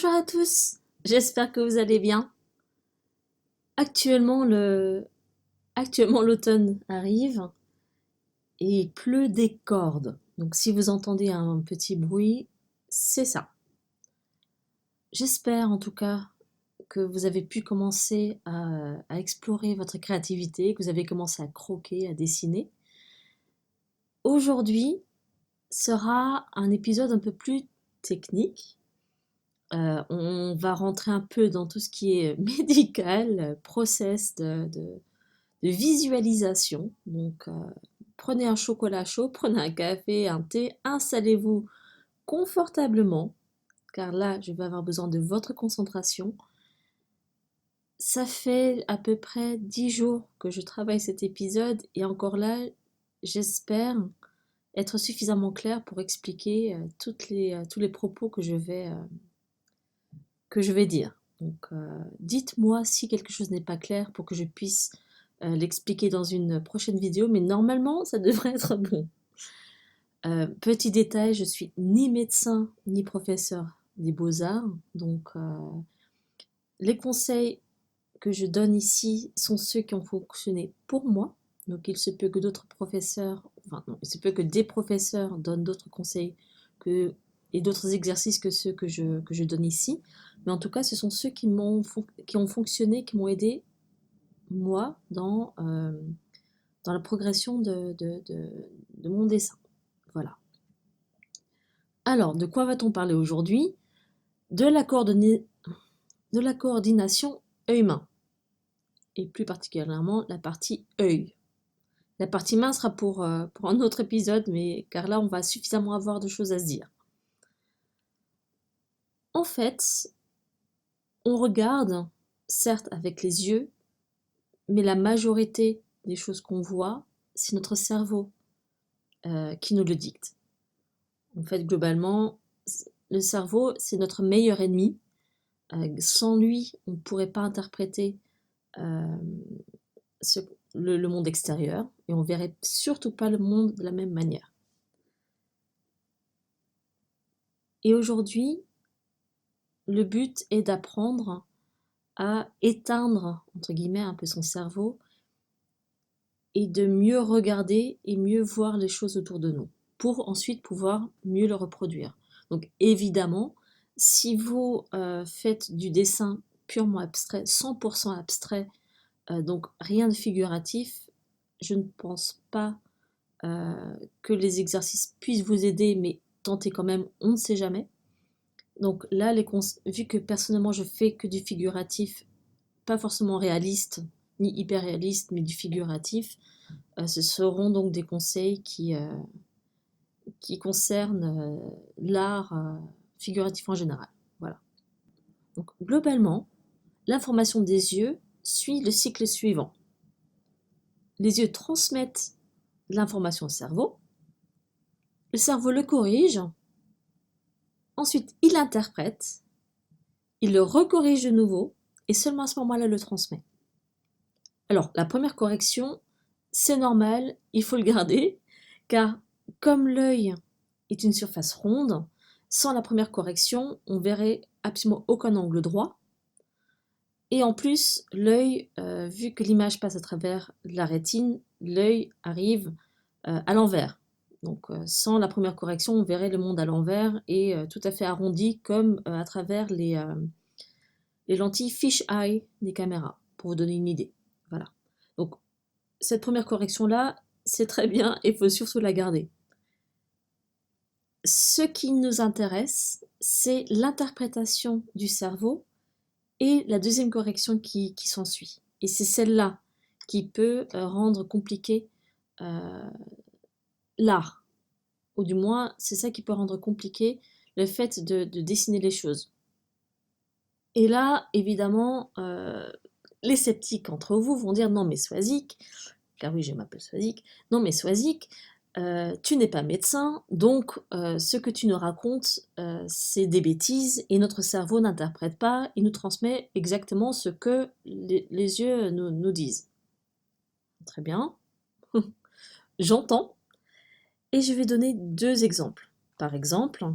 Bonjour à tous, j'espère que vous allez bien. Actuellement, l'automne arrive et il pleut des cordes. Donc si vous entendez un petit bruit, c'est ça. J'espère en tout cas que vous avez pu commencer à explorer votre créativité, que vous avez commencé à croquer, à dessiner. Aujourd'hui sera un épisode un peu plus technique. On va rentrer un peu dans tout ce qui est médical, process de visualisation. Donc, prenez un chocolat chaud, prenez un café, un thé, installez-vous confortablement, car là, je vais avoir besoin de votre concentration. Ça fait à peu près 10 jours que je travaille cet épisode et encore là, j'espère être suffisamment claire pour expliquer tous les propos que je vais dire. Donc, dites-moi si quelque chose n'est pas clair pour que je puisse l'expliquer dans une prochaine vidéo, mais normalement, ça devrait être bon. Petit détail, je suis ni médecin ni professeur des beaux-arts, donc les conseils que je donne ici sont ceux qui ont fonctionné pour moi. Donc il se peut que d'autres professeurs, enfin non, il se peut que des professeurs donnent d'autres conseils et d'autres exercices que ceux que je donne ici. Mais en tout cas, ce sont ceux qui ont fonctionné, qui m'ont aidé, moi, dans la progression de mon dessin. Voilà. Alors, de quoi va-t-on parler aujourd'hui? De la coordination œil-main, et plus particulièrement la partie œil. La partie main sera pour un autre épisode, mais car là, on va suffisamment avoir de choses à se dire. En fait, on regarde, certes avec les yeux, mais la majorité des choses qu'on voit, c'est notre cerveau qui nous le dicte. En fait, globalement, le cerveau, c'est notre meilleur ennemi. Sans lui, on ne pourrait pas interpréter euh, le monde extérieur et on verrait surtout pas le monde de la même manière. Et aujourd'hui, le but est d'apprendre à éteindre, entre guillemets, un peu son cerveau et de mieux regarder et mieux voir les choses autour de nous pour ensuite pouvoir mieux le reproduire. Donc évidemment, si vous faites du dessin purement abstrait, 100% abstrait, donc rien de figuratif, je ne pense pas que les exercices puissent vous aider, mais tentez quand même, on ne sait jamais. Donc là, vu que personnellement je fais que du figuratif, pas forcément réaliste, ni hyper réaliste, mais du figuratif, ce seront donc des conseils qui concernent l'art figuratif en général. Voilà. Donc globalement, l'information des yeux suit le cycle suivant. Les yeux transmettent l'information au cerveau, le cerveau le corrige, ensuite il l'interprète, il le recorrige de nouveau, et seulement à ce moment-là le transmet. Alors, la première correction, c'est normal, il faut le garder, car comme l'œil est une surface ronde, sans la première correction, on verrait absolument aucun angle droit. Et en plus, l'œil, vu que l'image passe à travers la rétine, l'œil arrive à l'envers. Donc, sans la première correction, on verrait le monde à l'envers et tout à fait arrondi, comme à travers les lentilles fish eye des caméras, pour vous donner une idée. Voilà. Donc, cette première correction-là, c'est très bien et il faut surtout la garder. Ce qui nous intéresse, c'est l'interprétation du cerveau et la deuxième correction qui s'ensuit. Et c'est celle-là qui peut rendre compliqué l'art. Ou du moins, c'est ça qui peut rendre compliqué le fait de dessiner les choses. Et là, évidemment, les sceptiques entre vous vont dire non mais Swazik, car oui je m'appelle Swazik, non mais Swazik, tu n'es pas médecin, donc ce que tu nous racontes, c'est des bêtises et notre cerveau n'interprète pas, il nous transmet exactement ce que les yeux nous disent. Très bien, j'entends, et je vais donner deux exemples. Par exemple,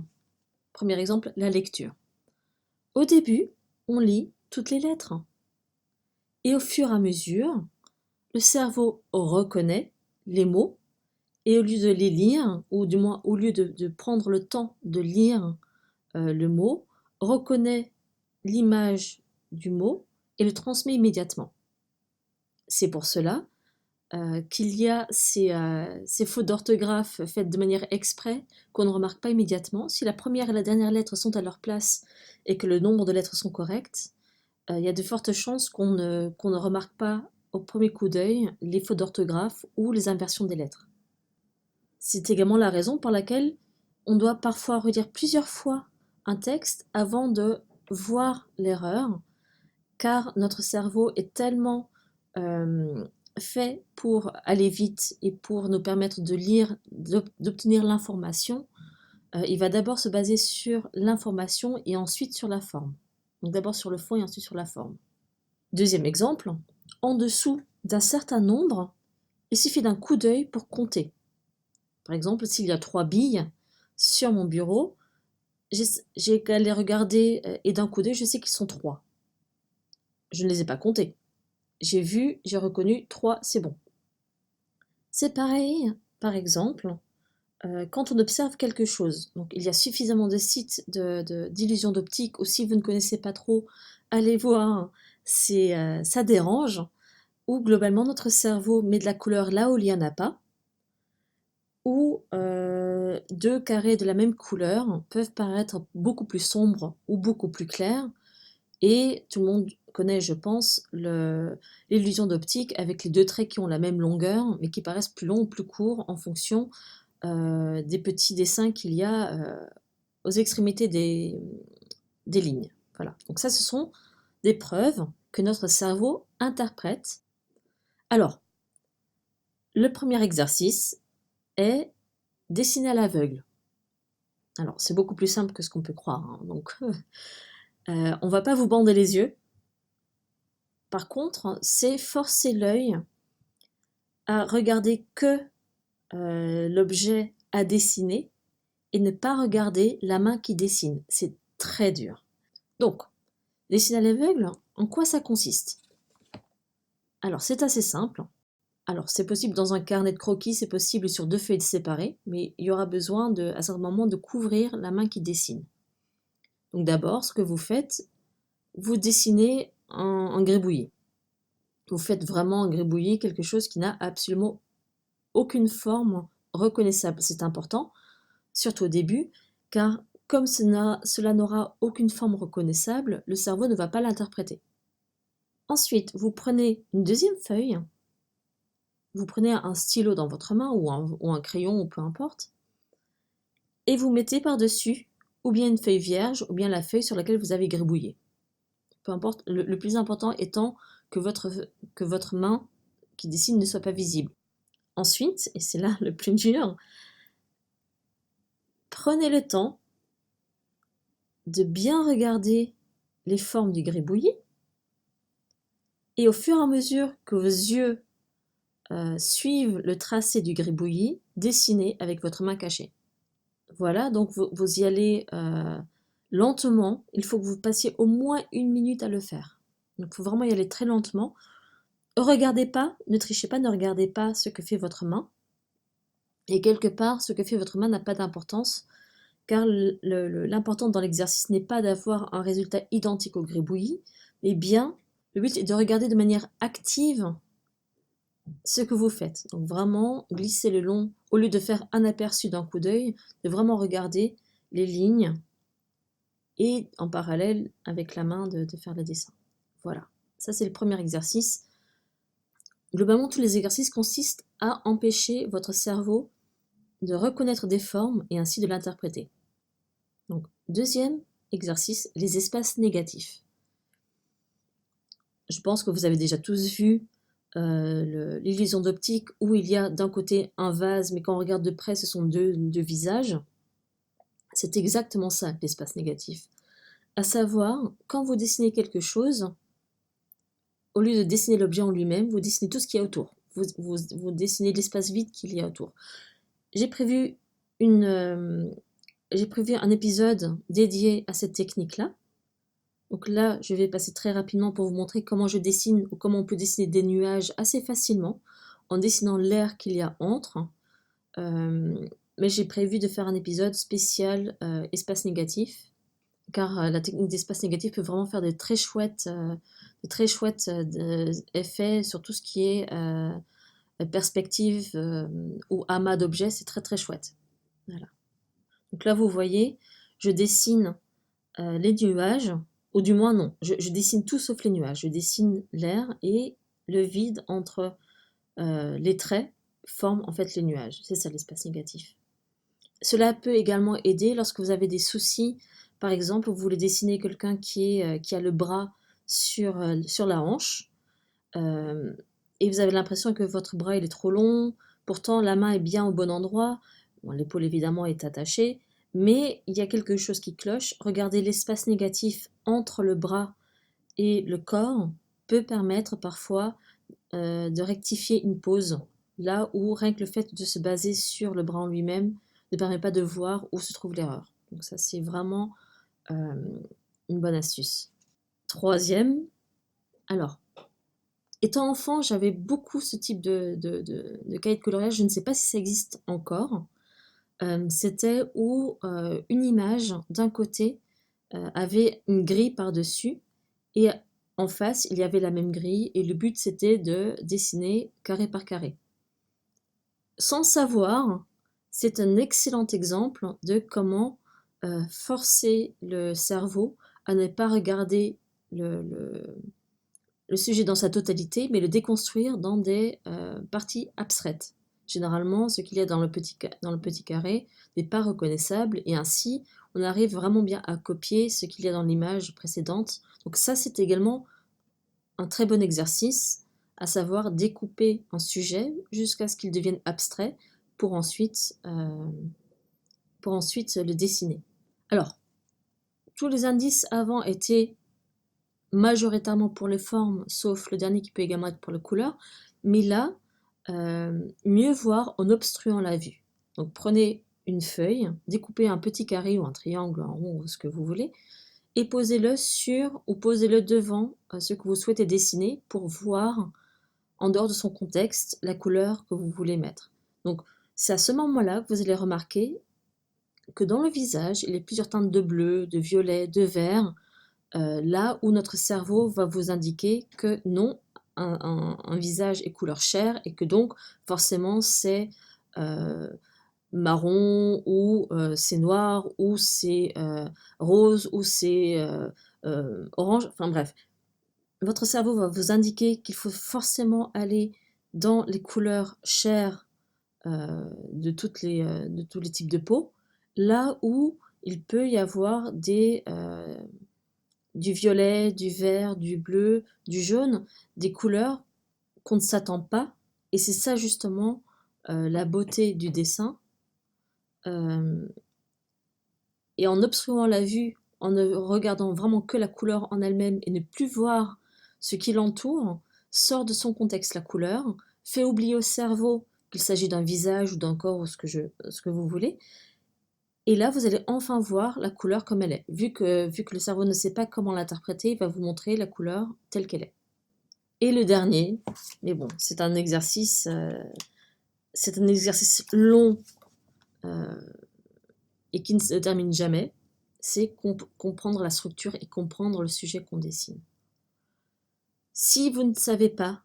premier exemple, la lecture. Au début, on lit toutes les lettres. Et au fur et à mesure, le cerveau reconnaît les mots et au lieu de les lire, ou du moins au lieu de prendre le temps de lire le mot, reconnaît l'image du mot et le transmet immédiatement. C'est pour cela qu'il y a ces fautes d'orthographe faites de manière exprès qu'on ne remarque pas immédiatement. Si la première et la dernière lettre sont à leur place et que le nombre de lettres sont corrects, il y a de fortes chances qu'on ne remarque pas au premier coup d'œil les fautes d'orthographe ou les inversions des lettres. C'est également la raison pour laquelle on doit parfois redire plusieurs fois un texte avant de voir l'erreur, car notre cerveau est tellement fait pour aller vite et pour nous permettre de lire, d'obtenir l'information. Il va d'abord se baser sur l'information et ensuite sur la forme. Donc d'abord sur le fond et ensuite sur la forme. Deuxième exemple, en dessous d'un certain nombre, il suffit d'un coup d'œil pour compter. Par exemple, s'il y a 3 billes sur mon bureau, j'ai qu'à les regarder et d'un coup d'œil, je sais qu'ils sont 3. Je ne les ai pas comptés. J'ai vu, j'ai reconnu 3, c'est bon. C'est pareil, par exemple, quand on observe quelque chose. Donc, il y a suffisamment de sites d'illusions d'optique, ou si vous ne connaissez pas trop, allez voir, ça dérange, où globalement notre cerveau met de la couleur là où il n'y en a pas, ou 2 carrés de la même couleur peuvent paraître beaucoup plus sombres ou beaucoup plus clairs, et tout le monde connaît, je pense, l'illusion d'optique avec les 2 traits qui ont la même longueur, mais qui paraissent plus longs ou plus courts en fonction des petits dessins qu'il y a aux extrémités des lignes. Voilà. Donc ça, ce sont des preuves que notre cerveau interprète. Alors, le premier exercice est dessiner à l'aveugle. Alors, c'est beaucoup plus simple que ce qu'on peut croire, hein. Donc, on va pas vous bander les yeux. Par contre, c'est forcer l'œil à regarder que l'objet à dessiner et ne pas regarder la main qui dessine. C'est très dur. Donc, dessiner à l'aveugle, en quoi ça consiste? Alors, c'est assez simple. Alors, c'est possible dans un carnet de croquis, c'est possible sur 2 feuilles séparées, mais il y aura besoin à certains moments de couvrir la main qui dessine. Donc d'abord, ce que vous faites, vous dessinez un gribouillis. Vous faites vraiment un gribouillis, quelque chose qui n'a absolument aucune forme reconnaissable. C'est important, surtout au début, car comme cela n'aura aucune forme reconnaissable, le cerveau ne va pas l'interpréter. Ensuite, vous prenez une deuxième feuille, vous prenez un stylo dans votre main ou un crayon ou peu importe, et vous mettez par-dessus ou bien une feuille vierge ou bien la feuille sur laquelle vous avez gribouillé. Peu importe, le plus important étant que votre main qui dessine ne soit pas visible. Ensuite, et c'est là le plus dur, prenez le temps de bien regarder les formes du gribouillis et au fur et à mesure que vos yeux suivent le tracé du gribouillis, dessinez avec votre main cachée. Voilà, donc vous y allez lentement. Il faut que vous passiez au moins 1 minute à le faire. Donc il faut vraiment y aller très lentement. Regardez pas, ne trichez pas, ne regardez pas ce que fait votre main. Et quelque part, ce que fait votre main n'a pas d'importance, car l'important dans l'exercice n'est pas d'avoir un résultat identique au gribouillis, mais bien, le but est de regarder de manière active ce que vous faites. Donc vraiment, glissez le long, au lieu de faire un aperçu d'un coup d'œil, de vraiment regarder les lignes et en parallèle avec la main de faire le dessin. Voilà, ça c'est le premier exercice. Globalement, tous les exercices consistent à empêcher votre cerveau de reconnaître des formes et ainsi de l'interpréter. Donc, deuxième exercice, les espaces négatifs. Je pense que vous avez déjà tous vu l'illusion d'optique où il y a d'un côté un vase, mais quand on regarde de près, ce sont deux visages. C'est exactement ça, l'espace négatif. À savoir, quand vous dessinez quelque chose, au lieu de dessiner l'objet en lui-même, vous dessinez tout ce qu'il y a autour. Vous dessinez l'espace vide qu'il y a autour. J'ai prévu un épisode dédié à cette technique-là. Donc là, je vais passer très rapidement pour vous montrer comment je dessine ou comment on peut dessiner des nuages assez facilement en dessinant l'air qu'il y a entre. Mais j'ai prévu de faire un épisode spécial espace négatif, car la technique d'espace négatif peut vraiment faire de très chouettes effets sur tout ce qui est perspective ou amas d'objets, c'est très très chouette. Voilà. Donc là, vous voyez, je dessine les nuages, ou du moins non, je dessine tout sauf les nuages. Je dessine l'air et le vide entre les traits forme en fait les nuages. C'est ça l'espace négatif. Cela peut également aider lorsque vous avez des soucis. Par exemple, vous voulez dessiner quelqu'un qui a le bras sur la hanche et vous avez l'impression que votre bras il est trop long, pourtant la main est bien au bon endroit. Bon, l'épaule évidemment est attachée, mais il y a quelque chose qui cloche. Regardez l'espace négatif entre le bras et le corps peut permettre parfois de rectifier une pose, là où rien que le fait de se baser sur le bras en lui-même ne permet pas de voir où se trouve l'erreur. Donc ça, c'est vraiment une bonne astuce. Troisième, alors, étant enfant, j'avais beaucoup ce type de cahier de coloriage, je ne sais pas si ça existe encore. C'était où une image d'un côté avait une grille par-dessus et en face, il y avait la même grille et le but c'était de dessiner carré par carré. Sans savoir, c'est un excellent exemple de comment forcer le cerveau à ne pas regarder le sujet dans sa totalité, mais le déconstruire dans des parties abstraites. Généralement, ce qu'il y a dans le petit carré n'est pas reconnaissable, et ainsi, on arrive vraiment bien à copier ce qu'il y a dans l'image précédente. Donc ça, c'est également un très bon exercice, à savoir découper un sujet jusqu'à ce qu'il devienne abstrait pour ensuite le dessiner. Alors, tous les indices avant étaient majoritairement pour les formes, sauf le dernier qui peut également être pour les couleurs, mais là, mieux voir en obstruant la vue. Donc prenez une feuille, découpez un petit carré ou un triangle, un rond, ou ce que vous voulez, et posez-le sur ou posez-le devant ce que vous souhaitez dessiner pour voir, en dehors de son contexte, la couleur que vous voulez mettre. Donc c'est à ce moment-là que vous allez remarquer que dans le visage, il y a plusieurs teintes de bleu, de violet, de vert, là où notre cerveau va vous indiquer que non, un visage est couleur chair et que donc forcément c'est marron ou c'est noir ou c'est rose ou c'est orange, enfin bref. Votre cerveau va vous indiquer qu'il faut forcément aller dans les couleurs chairs de tous les types de peau, là où il peut y avoir du violet, du vert, du bleu, du jaune, des couleurs qu'on ne s'attend pas. Et c'est ça justement la beauté du dessin. Et en obstruant la vue, en ne regardant vraiment que la couleur en elle-même et ne plus voir ce qui l'entoure, sort de son contexte la couleur, fait oublier au cerveau qu'il s'agit d'un visage ou d'un corps ou ce que vous voulez. Et là, vous allez enfin voir la couleur comme elle est. Vu que le cerveau ne sait pas comment l'interpréter, il va vous montrer la couleur telle qu'elle est. Et le dernier, mais bon, c'est un exercice long et qui ne se termine jamais, c'est comprendre la structure et comprendre le sujet qu'on dessine. Si vous ne savez pas,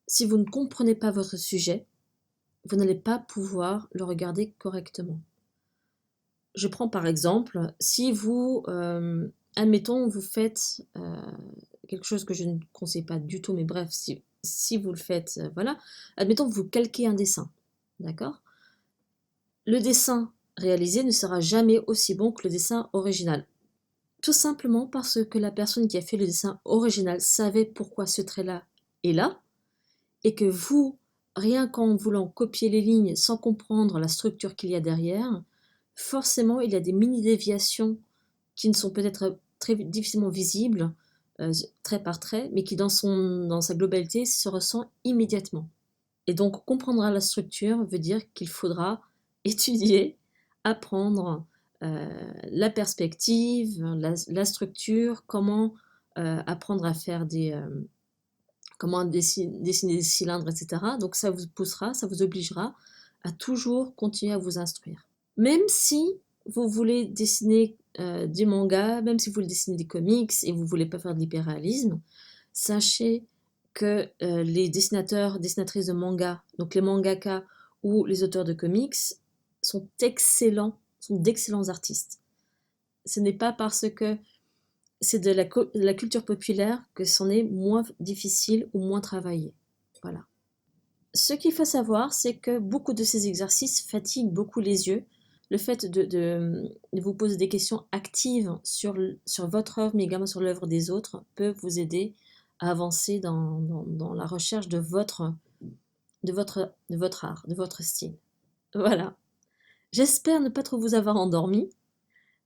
si vous ne comprenez pas votre sujet, vous n'allez pas pouvoir le regarder correctement. Je prends par exemple, si vous, admettons, vous faites quelque chose que je ne conseille pas du tout, mais bref, si vous le faites, voilà, admettons que vous calquez un dessin, d'accord? Le dessin réalisé ne sera jamais aussi bon que le dessin original. Tout simplement parce que la personne qui a fait le dessin original savait pourquoi ce trait-là est là, et que vous, rien qu'en voulant copier les lignes sans comprendre la structure qu'il y a derrière, forcément il y a des mini-déviations qui ne sont peut-être très difficilement visibles, trait par trait, mais qui dans sa globalité se ressent immédiatement. Et donc comprendre la structure veut dire qu'il faudra étudier, apprendre la perspective, la structure, comment apprendre à faire comment dessiner des cylindres, etc. Donc ça vous poussera, ça vous obligera à toujours continuer à vous instruire. Même si vous voulez dessiner du manga, même si vous voulez dessiner des comics et vous ne voulez pas faire de l'hyperréalisme, sachez que les dessinatrices de manga, donc les mangaka ou les auteurs de comics, sont d'excellents artistes. Ce n'est pas parce que c'est de la culture populaire que c'en est moins difficile ou moins travaillé. Voilà. Ce qu'il faut savoir, c'est que beaucoup de ces exercices fatiguent beaucoup les yeux. Le fait de vous poser des questions actives sur votre œuvre, mais également sur l'œuvre des autres, peut vous aider à avancer dans la recherche de votre art, de votre style. Voilà. J'espère ne pas trop vous avoir endormi.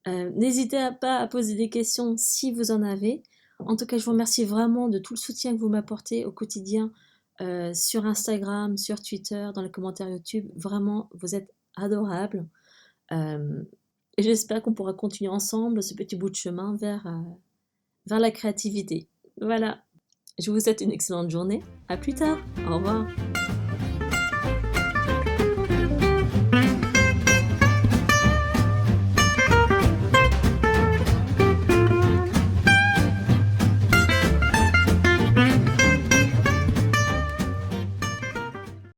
N'hésitez pas à poser des questions si vous en avez. En tout cas, je vous remercie vraiment de tout le soutien que vous m'apportez au quotidien sur Instagram, sur Twitter, dans les commentaires YouTube. Vraiment, vous êtes adorables. Et j'espère qu'on pourra continuer ensemble ce petit bout de chemin vers la créativité. Voilà. Je vous souhaite une excellente journée. À plus tard. Au revoir.